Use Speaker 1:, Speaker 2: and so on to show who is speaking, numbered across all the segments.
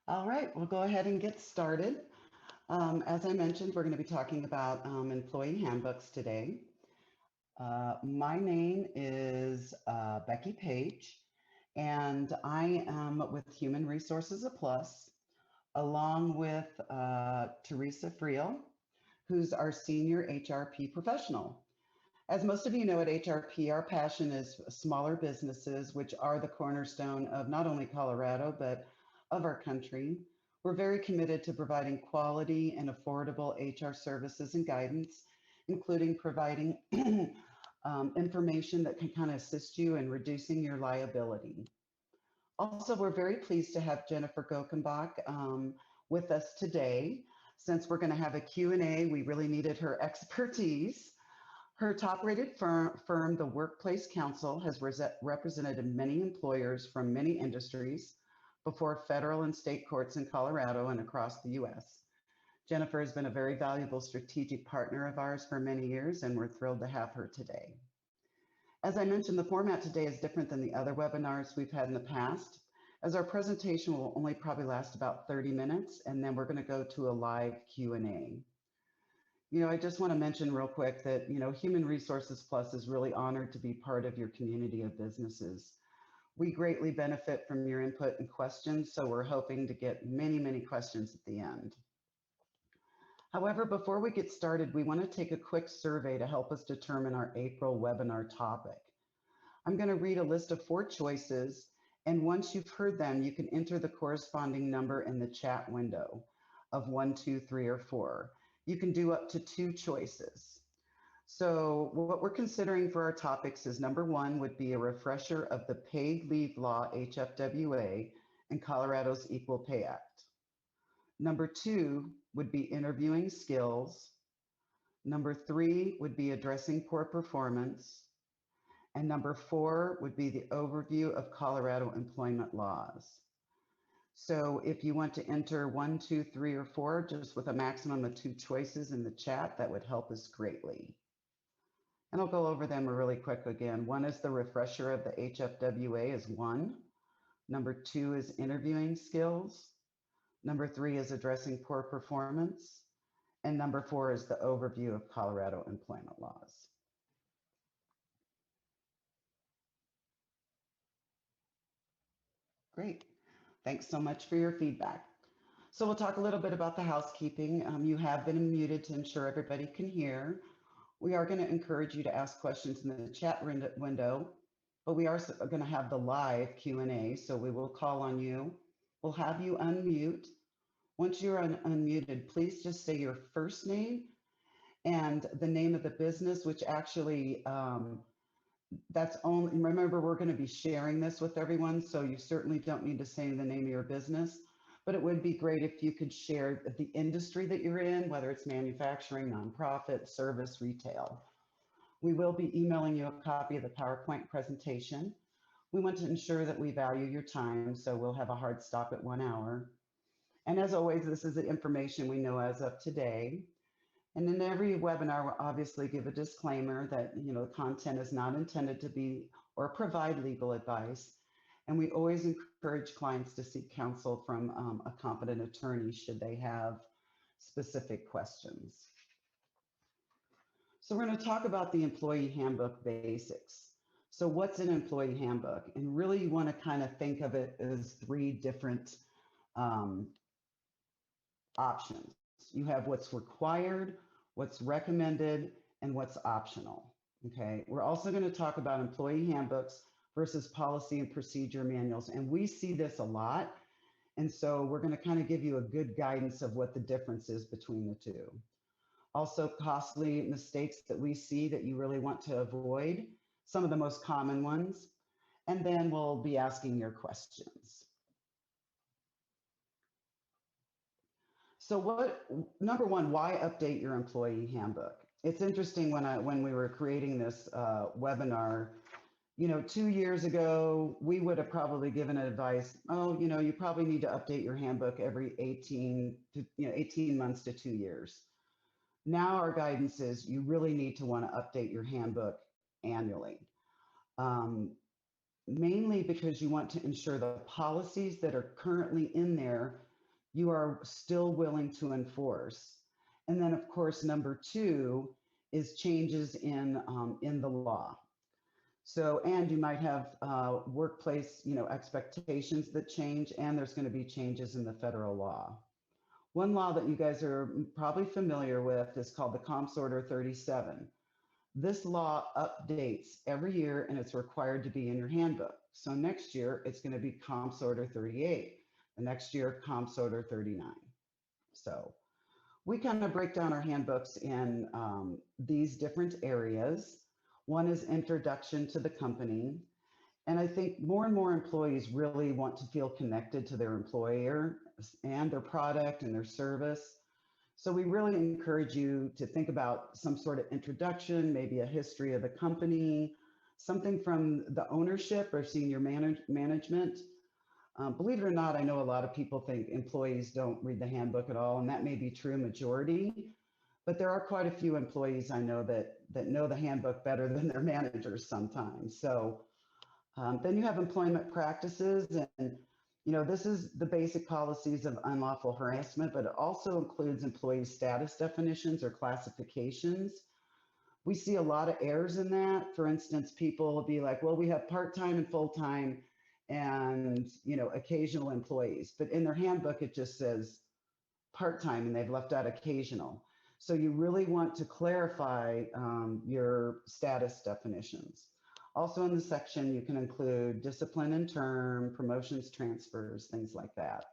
Speaker 1: All right, we'll go ahead and get started. As I mentioned, we're going to be talking about employee handbooks today. My name is Becky Page, and I am with Human Resources of Plus, along with Teresa Friel, who's our senior HRP professional. As most of you know at HRP, our passion is smaller businesses, which are the cornerstone of not only Colorado, but of our country. We're very committed to providing quality and affordable HR services and guidance, including providing information that can kind of assist you in reducing your liability. Also, we're very pleased to have Jennifer Gokenbach with us today. Since we're going to have a Q&A, we really needed her expertise. Her top-rated firm, the Workplace Council, has represented many employers from many industries before federal and state courts in Colorado and across the U.S. Jennifer has been a very valuable strategic partner of ours for many years, and we're thrilled to have her today. As I mentioned, the format today is different than the other webinars we've had in the past, as our presentation will only probably last about 30 minutes, and then we're going to go to a live Q&A. I just want to mention real quick that, Human Resources Plus is really honored to be part of your community of businesses. We greatly benefit from your input and questions, so we're hoping to get many, many questions at the end. However, before we get started, we want to take a quick survey to help us determine our April webinar topic. I'm going to read a list of 4 choices, and once you've heard them, you can enter the corresponding number in the chat window of 1, 2, 3, or 4. You can do up to 2 choices. So what we're considering for our topics is number 1 would be a refresher of the Paid Leave Law, HFWA, and Colorado's Equal Pay Act. Number 2 would be interviewing skills. Number 3 would be addressing poor performance. And number 4 would be the overview of Colorado employment laws. So if you want to enter 1, 2, 3, or 4, just with a maximum of 2 choices in the chat, that would help us greatly. And I'll go over them really quick again. 1 is the refresher of the HFWA is 1. Number 2 is interviewing skills. Number 3 is addressing poor performance. And number 4 is the overview of Colorado employment laws. Great. Thanks so much for your feedback. So we'll talk a little bit about the housekeeping. You have been muted to ensure everybody can hear. We are going to encourage you to ask questions in the chat window, but we are going to have the live Q&A, so we will call on you. We'll have you unmute. Once you're unmuted, please just say your first name and the name of the business, which actually, that's only, remember, we're going to be sharing this with everyone, so you certainly don't need to say the name of your business, but it would be great if you could share the industry that you're in, whether it's manufacturing, nonprofit, service, retail. We will be emailing you a copy of the PowerPoint presentation. We want to ensure that we value your time, so we'll have a hard stop at 1 hour. And as always, this is the information we know as of today. And in every webinar, we'll obviously give a disclaimer that the content is not intended to be or provide legal advice. And we always encourage clients to seek counsel from a competent attorney should they have specific questions. So we're going to talk about the employee handbook basics. So what's an employee handbook? And really you want to kind of think of it as 3 different options. You have what's required, what's recommended, and what's optional. Okay. We're also going to talk about employee handbooks versus policy and procedure manuals. And we see this a lot. And so we're going to kind of give you a good guidance of what the difference is between the 2. Also, costly mistakes that we see that you really want to avoid, some of the most common ones. And then we'll be asking your questions. So number 1, why update your employee handbook? It's interesting when we were creating this webinar, 2 years ago, we would have probably given advice, you probably need to update your handbook every 18 months to 2 years. Now our guidance is you really need to want to update your handbook annually. Mainly because you want to ensure the policies that are currently in there you are still willing to enforce. And then, of course, number two is changes in the law. So, and you might have workplace, expectations that change, and there's going to be changes in the federal law. One law that you guys are probably familiar with is called the Comps Order 37. This law updates every year and it's required to be in your handbook. So next year it's going to be Comps Order 38. The next year, Comps Order 39. So we kind of break down our handbooks in these different areas. One is introduction to the company. And I think more and more employees really want to feel connected to their employer and their product and their service. So we really encourage you to think about some sort of introduction, maybe a history of the company, something from the ownership or senior management. Believe it or not, I know a lot of people think employees don't read the handbook at all, and that may be true majority, but there are quite a few employees I know that know the handbook better than their managers sometimes. So then you have employment practices, and this is the basic policies of unlawful harassment, but it also includes employee status definitions or classifications. We see a lot of errors in that. For instance, people will be like, well, we have part-time and full-time and occasional employees, but in their handbook it just says part-time and they've left out occasional. So you really want to clarify your status definitions. Also in the section, you can include discipline and term, promotions, transfers, things like that.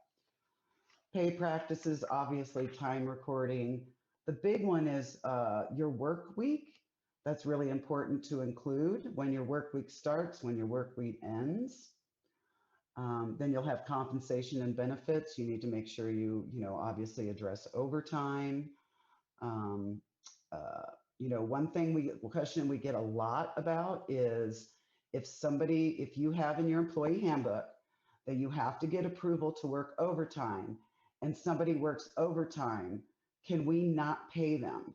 Speaker 1: Pay practices, obviously time recording. The big one is your work week. That's really important to include when your work week starts, when your work week ends. Then you'll have compensation and benefits. You need to make sure you obviously address overtime. One question we get a lot about is if you have in your employee handbook that you have to get approval to work overtime and somebody works overtime, can we not pay them?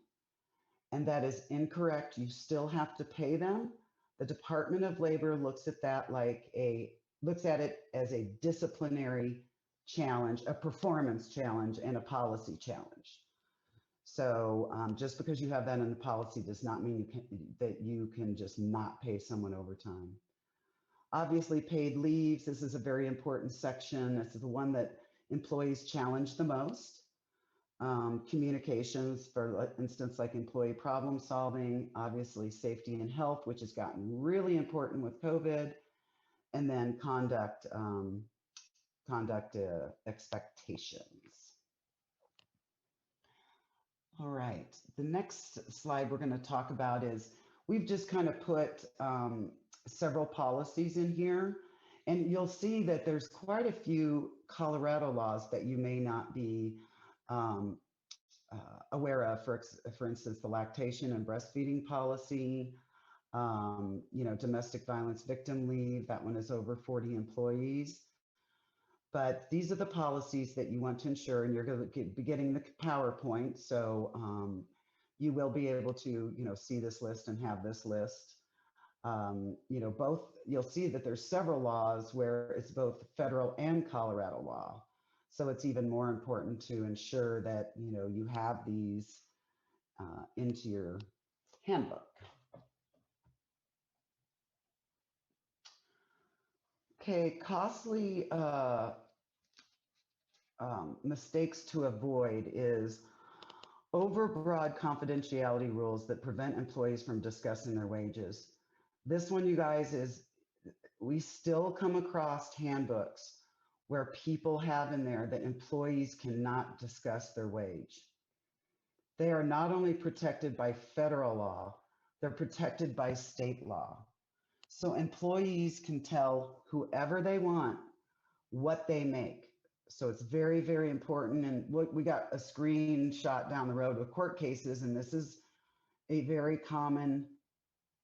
Speaker 1: And that is incorrect. You still have to pay them. The Department of Labor looks at it as a disciplinary challenge, a performance challenge, and a policy challenge. So just because you have that in the policy does not mean that you can just not pay someone overtime. Obviously, paid leaves. This is a very important section. This is the one that employees challenge the most. Communications, for instance, like employee problem solving, obviously safety and health, which has gotten really important with COVID, and then conduct expectations. All right, the next slide we're going to talk about is we've just kind of put several policies in here, and you'll see that there's quite a few Colorado laws that you may not be aware of. For instance, the lactation and breastfeeding policy, domestic violence victim leave, that one is over 40 employees. But these are the policies that you want to ensure, and you're going to be getting the PowerPoint. So you will be able to, see this list and have this list. You'll see that there's several laws where it's both federal and Colorado law. So it's even more important to ensure that, you have these into your handbook. Okay, costly mistakes to avoid is overbroad confidentiality rules that prevent employees from discussing their wages. This one, you guys, we still come across handbooks where people have in there that employees cannot discuss their wage. They are not only protected by federal law, they're protected by state law. So employees can tell whoever they want what they make. So it's very, very important. And we got a screenshot down the road with court cases, and this is a very common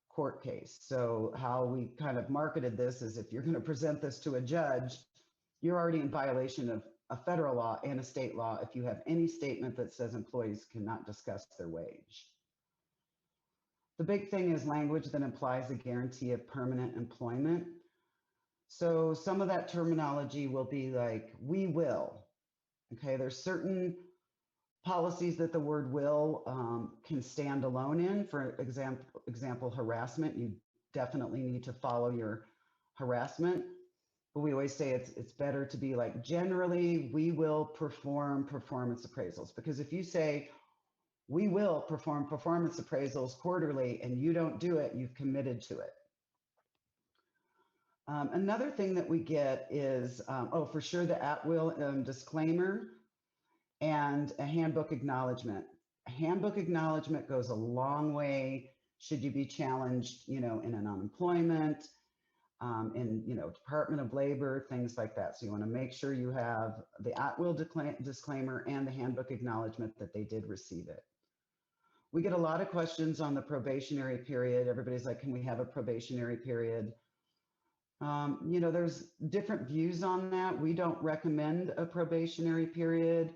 Speaker 1: court case. So how we kind of marketed this is if you're going to present this to a judge, you're already in violation of a federal law and a state law if you have any statement that says employees cannot discuss their wage. The big thing is language that implies a guarantee of permanent employment. So some of that terminology will be like, we will, Okay, there's certain policies that the word will can stand alone in. For example, harassment, you definitely need to follow your harassment. But we always say it's better to be like, generally, we will perform performance appraisals. Because if you say, we will perform performance appraisals quarterly and you don't do it, you've committed to it. Another thing that we get is, for sure, the at-will disclaimer and a handbook acknowledgement. A handbook acknowledgement goes a long way should you be challenged, in an unemployment, in, Department of Labor, things like that. So you want to make sure you have the at-will disclaimer and the handbook acknowledgement that they did receive it. We get a lot of questions on the probationary period. Everybody's like, can we have a probationary period? There's different views on that. We don't recommend a probationary period.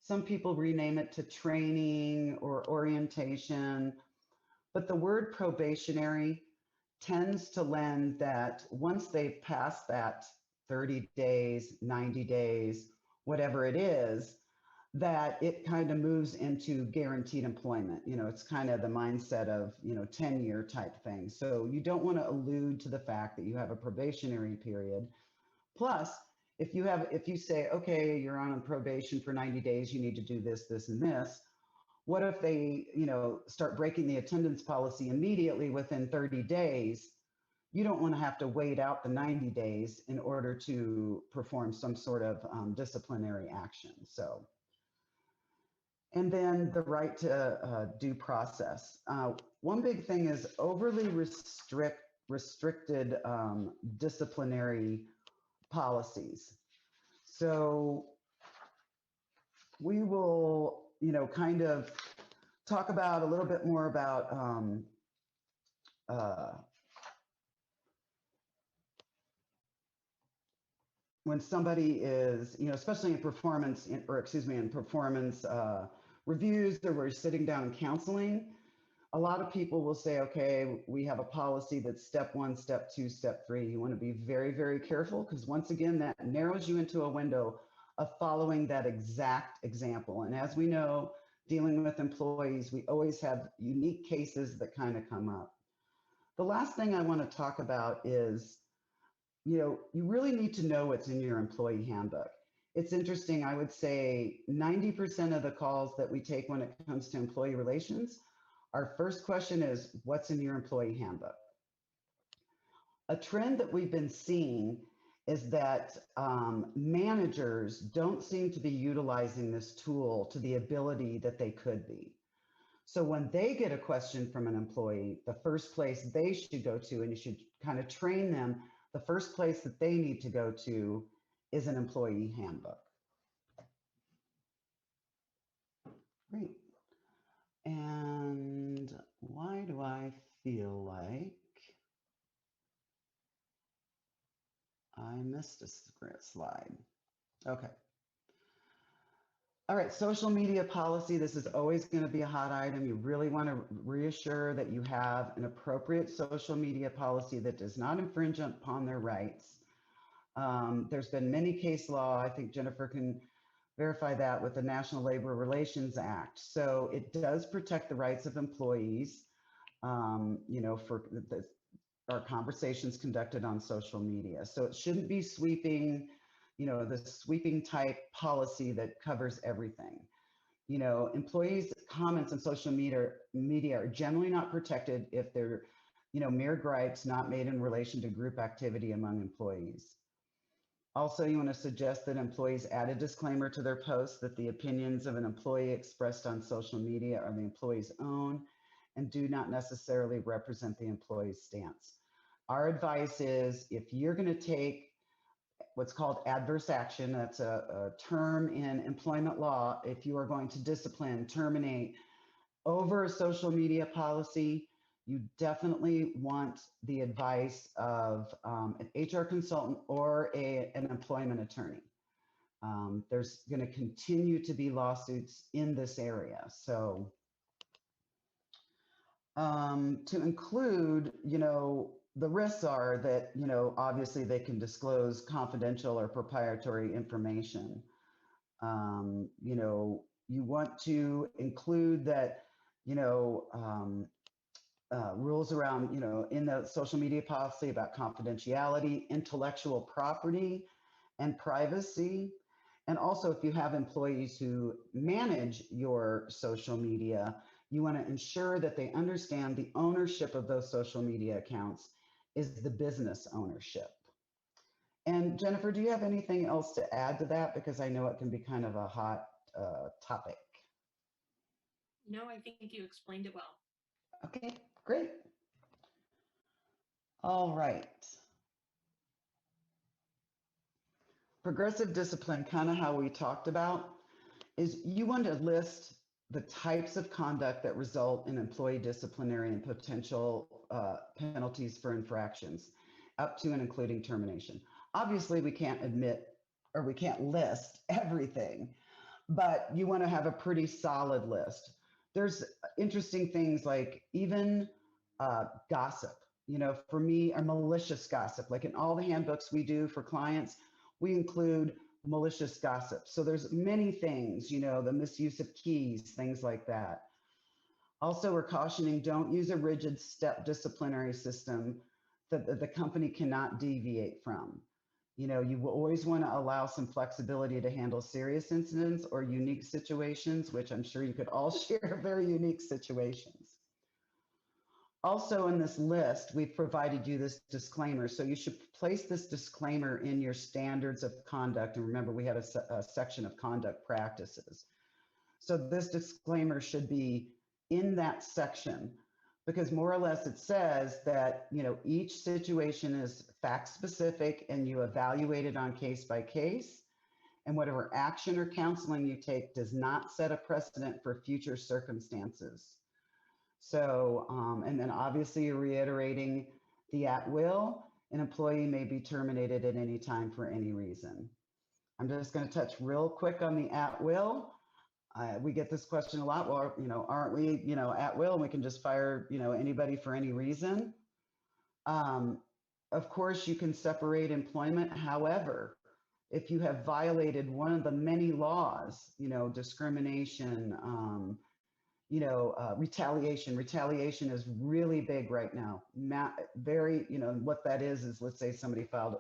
Speaker 1: Some people rename it to training or orientation, but the word probationary tends to lend that once they've passed that 30 days, 90 days, whatever it is, that it kind of moves into guaranteed employment. It's kind of the mindset of, 10-year type thing. So you don't want to allude to the fact that you have a probationary period. Plus, if you say, okay, you're on probation for 90 days, you need to do this, this, and this. What if they, start breaking the attendance policy immediately within 30 days? You don't want to have to wait out the 90 days in order to perform some sort of disciplinary action. So, and then the right to due process. One big thing is overly restricted disciplinary policies. So we will, kind of talk about a little bit more about when somebody is, especially in performance, in performance reviews, or we're sitting down and counseling. A lot of people will say, okay, we have a policy that's step 1, step 2, step 3. You want to be very, very careful, because once again, that narrows you into a window of following that exact example. And as we know, dealing with employees, we always have unique cases that kind of come up. The last thing I want to talk about is, you really need to know what's in your employee handbook. It's interesting, I would say 90% of the calls that we take when it comes to employee relations, our first question is, what's in your employee handbook? A trend that we've been seeing is that managers don't seem to be utilizing this tool to the ability that they could be. So when they get a question from an employee, the first place they should go to, and you should kind of train them, the first place that they need to go to is an employee handbook. Great. And why do I feel like I missed a slide? Okay. All right, social media policy. This is always going to be a hot item. You really want to reassure that you have an appropriate social media policy that does not infringe upon their rights. There's been many case law. I think Jennifer can verify that with the National Labor Relations Act. So it does protect the rights of employees, for our conversations conducted on social media. So it shouldn't be sweeping, the sweeping type policy that covers everything. Employees' comments on social media are generally not protected if they're, mere gripes not made in relation to group activity among employees. Also, you want to suggest that employees add a disclaimer to their posts that the opinions of an employee expressed on social media are the employee's own and do not necessarily represent the employee's stance. Our advice is, if you're going to take what's called adverse action, that's a term in employment law, if you are going to discipline, terminate over a social media policy, you definitely want the advice of an HR consultant or an employment attorney. There's going to continue to be lawsuits in this area. So to include, the risks are that, obviously they can disclose confidential or proprietary information. You want to include that, rules around, in the social media policy about confidentiality, intellectual property, and privacy. And also, if you have employees who manage your social media, you want to ensure that they understand the ownership of those social media accounts is the business ownership. And Jennifer, do you have anything else to add to that? Because I know it can be kind of a hot topic.
Speaker 2: No, I think you explained it well.
Speaker 1: Okay, great. All right. Progressive discipline, kind of how we talked about, is you want to list the types of conduct that result in employee disciplinary and potential penalties for infractions, up to and including termination. Obviously, we can't admit or we can't list everything, but you want to have a pretty solid list. There's interesting things like even gossip, for me, or malicious gossip. Like in all the handbooks we do for clients, we include malicious gossip. So there's many things, the misuse of keys, things like that. Also, we're cautioning don't use a rigid step disciplinary system that the company cannot deviate from. You will always want to allow some flexibility to handle serious incidents or unique situations, which I'm sure you could all share very unique situations. Also in this list, we've provided you this disclaimer. So you should place this disclaimer in your standards of conduct. And remember, we had a section of conduct practices. So this disclaimer should be in that section because more or less it says that, each situation is fact specific and you evaluate it on case by case. And whatever action or counseling you take does not set a precedent for future circumstances. So, and then obviously you're reiterating the at will, an employee may be terminated at any time for any reason. I'm just going to touch real quick on the at will. We get this question a lot. Well, aren't we, at will and we can just fire, anybody for any reason? Of course, you can separate employment. However, if you have violated one of the many laws, discrimination, retaliation. Retaliation is really big right now. Very, what that is let's say somebody filed,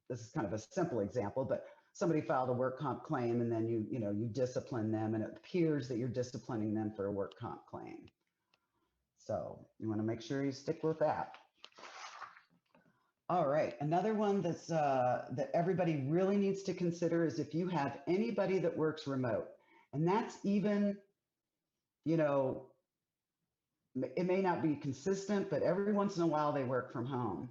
Speaker 1: this is kind of a simple example, but somebody filed a work comp claim and then you discipline them and it appears that you're disciplining them for a work comp claim. So you want to make sure you stick with that. All right, another one that's that everybody really needs to consider is if you have anybody that works remote, and that's even, it may not be consistent, but every once in a while they work from home.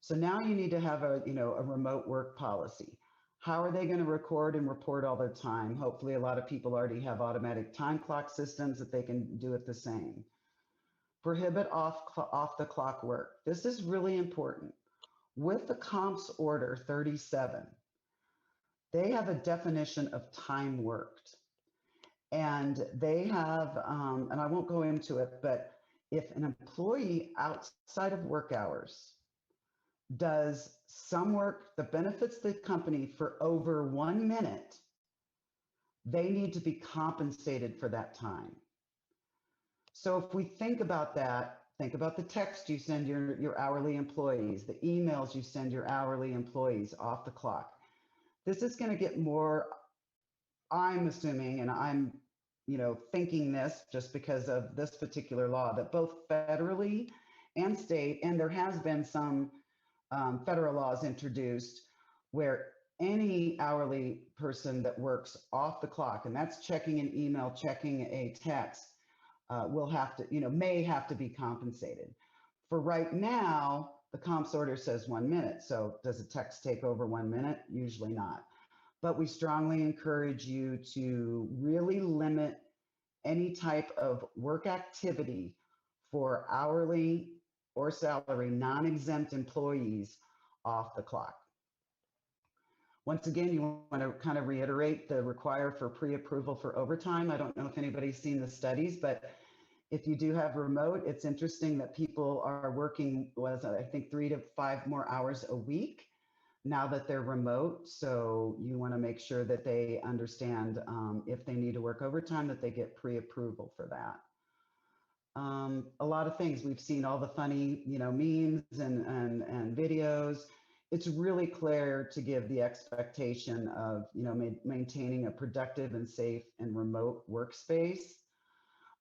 Speaker 1: So now you need to have a remote work policy. How are they going to record and report all their time? Hopefully a lot of people already have automatic time clock systems that they can do it the same. Prohibit off the clock work. This is really important. With the comps order 37, they have a definition of time worked. And they have, and I won't go into it, but if an employee outside of work hours does some work that benefits the company for over 1 minute, they need to be compensated for that time. So if we think about that, think about the text you send your hourly employees, the emails you send your hourly employees off the clock. This is going to get more, I'm assuming, and I'm thinking this just because of this particular law, that both federally and state, and there has been some federal laws introduced where any hourly person that works off the clock, and that's checking an email, checking a text, will have to, may have to be compensated. For right now, the comps order says 1 minute. So does a text take over 1 minute? Usually not. But we strongly encourage you to really limit any type of work activity for hourly or salary non-exempt employees off the clock. Once again, you want to kind of reiterate the require for pre-approval for overtime. I don't know if anybody's seen the studies, but if you do have remote, it's interesting that people are working, I think 3 to 5 more hours a week. now that they're remote. So you want to make sure that they understand if they need to work overtime, that they get pre-approval for that. A lot of things we've seen, all the funny, memes and videos. It's really clear to give the expectation of, maintaining a productive and safe and remote workspace.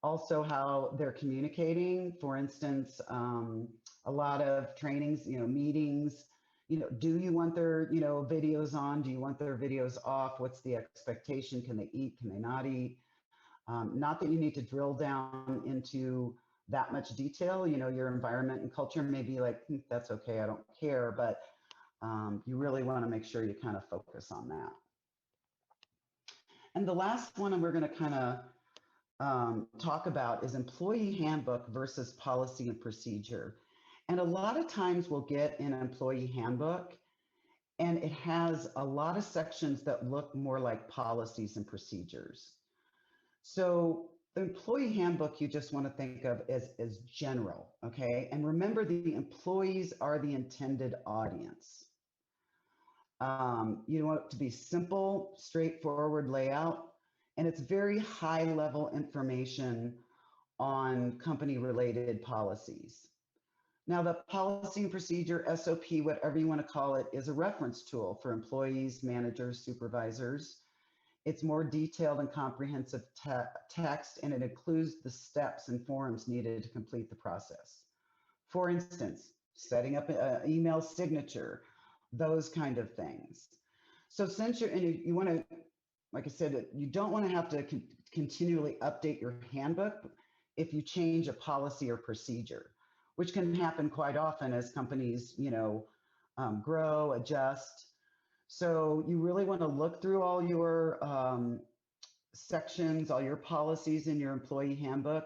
Speaker 1: Also, how they're communicating. For instance, a lot of trainings, meetings. Do you want their, videos on? Do you want their videos off? What's the expectation? Can they eat? Can they not eat? Not that you need to drill down into that much detail. Your environment and culture may be like, that's okay, I don't care, but you really want to make sure you kind of focus on that. And the last one we're going to kind of talk about is employee handbook versus policy and procedure. And a lot of times we'll get an employee handbook and it has a lot of sections that look more like policies and procedures. So the employee handbook you just want to think of as general, okay? And remember, the employees are the intended audience. You want it to be simple, straightforward layout, and it's very high level information on company related policies. Now, the policy and procedure, SOP, whatever you want to call it, is a reference tool for employees, managers, supervisors. It's more detailed and comprehensive text, and it includes the steps and forms needed to complete the process. For instance, setting up an email signature, those kind of things. So since you want to, like I said, you don't want to have to continually update your handbook if you change a policy or procedure, which can happen quite often as companies, grow, adjust. So you really want to look through all your sections, all your policies in your employee handbook,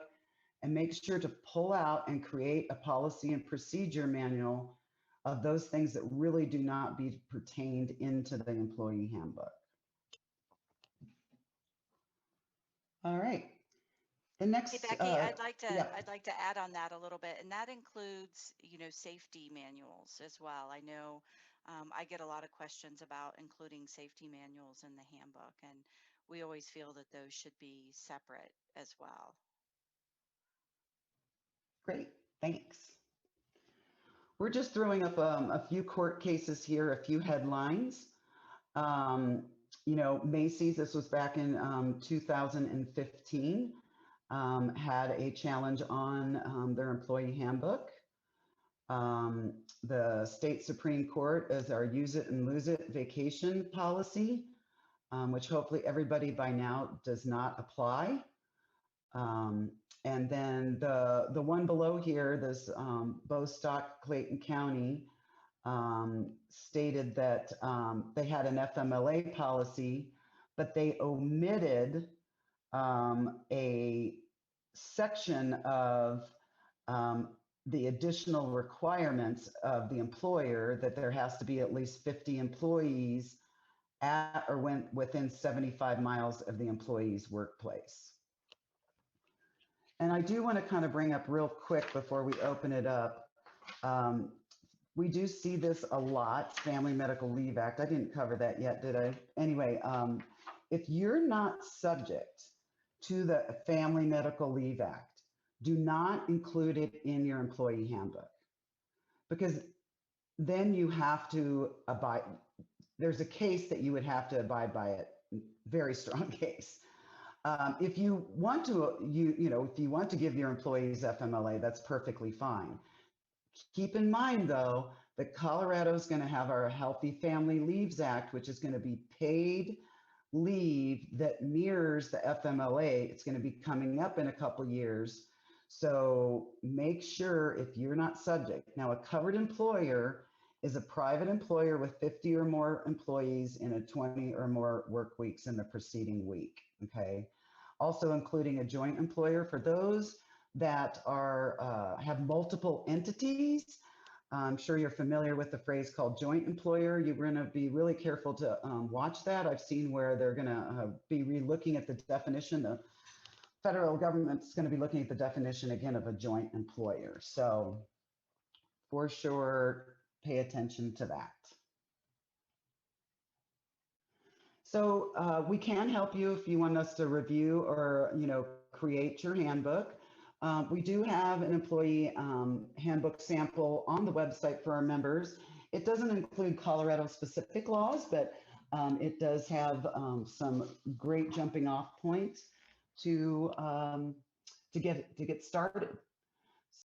Speaker 1: and make sure to pull out and create a policy and procedure manual of those things that really do not be pertained into the employee handbook. All right. The next,
Speaker 3: Hey Becky, I'd like to
Speaker 1: yeah.
Speaker 3: add on that a little bit, and that includes, safety manuals as well. I know I get a lot of questions about including safety manuals in the handbook, and we always feel that those should be separate as well.
Speaker 1: Great, thanks. We're just throwing up a few court cases here, a few headlines. Macy's, this was back in 2015, had a challenge on their employee handbook. The state Supreme Court is our use it and lose it vacation policy, which hopefully everybody by now does not apply. And then the one below here, this Bostock, Clayton County, stated that they had an FMLA policy, but they omitted a section of the additional requirements of the employer that there has to be at least 50 employees at or within 75 miles of the employee's workplace. And I do want to kind of bring up real quick before we open it up. We do see this a lot, Family Medical Leave Act. I didn't cover that yet, did I? Anyway, if you're not subject to the Family Medical Leave Act, do not include it in your employee handbook, because then you have to abide. There's a case that you would have to abide by it. Very strong case. If you want to, if you want to give your employees FMLA, that's perfectly fine. Keep in mind, though, that Colorado is going to have our Healthy Family Leaves Act, which is going to be paid leave that mirrors the FMLA. It's going to be coming up in a couple years. So make sure if you're not subject. Now, a covered employer is a private employer with 50 or more employees in a 20 or more work weeks in the preceding week, okay? Also including a joint employer for those that are have multiple entities. I'm sure you're familiar with the phrase called joint employer. You're going to be really careful to watch that. I've seen where they're going to be re-looking at the definition. The federal government's going to be looking at the definition again of a joint employer. So for sure, pay attention to that. So we can help you if you want us to review or, create your handbook. We do have an employee handbook sample on the website for our members. It doesn't include Colorado specific laws, but it does have some great jumping off points to get started.